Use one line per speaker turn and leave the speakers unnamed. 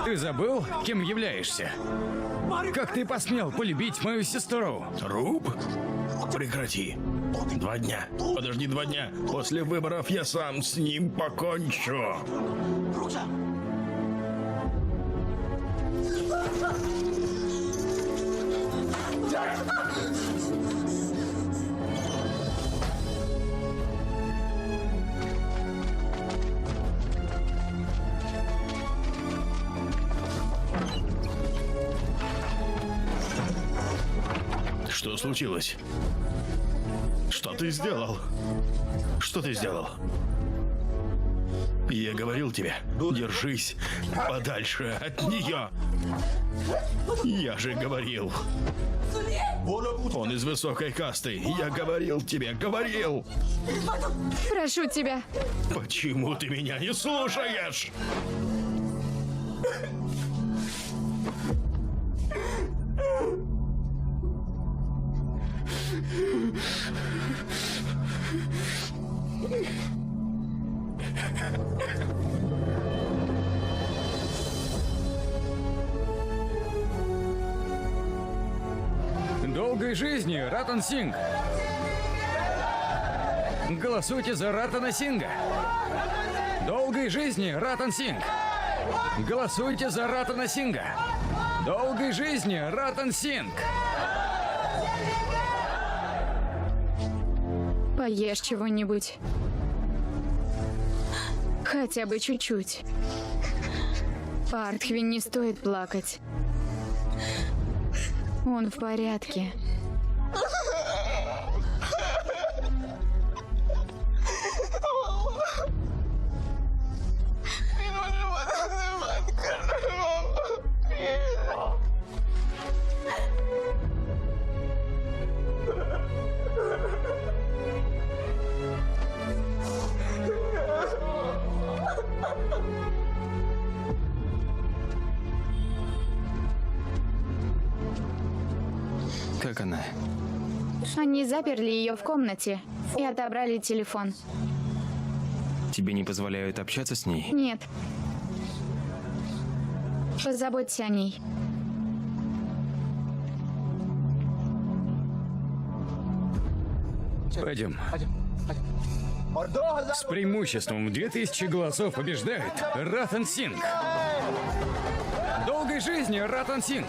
Ты забыл, кем являешься? Как ты посмел полюбить мою сестру?
Труп? Прекрати. 2 дня. Подожди 2 дня. После выборов я сам с ним покончу. Что случилось? Что ты сделал? Что ты сделал? Я говорил тебе, держись подальше от нее. Я же говорил. Он из высокой касты. Я говорил тебе, говорил.
Прошу тебя.
Почему ты меня не слушаешь?
Долгой жизни, Ратан Синг! Голосуйте за Ратана Синга! Долгой жизни, Ратан Синг! Голосуйте за Ратана Синга! Долгой жизни, Ратан Синг!
Поешь чего-нибудь. Хотя бы чуть-чуть. Партхвин не стоит плакать. Он в порядке.
Как она?
Они заперли ее в комнате и отобрали телефон.
Тебе не позволяют общаться с ней?
Нет. Позаботься о ней.
Пойдем. С преимуществом в 2000 голосов побеждает Ратан Синг. Долгой жизни, Ратан Синг!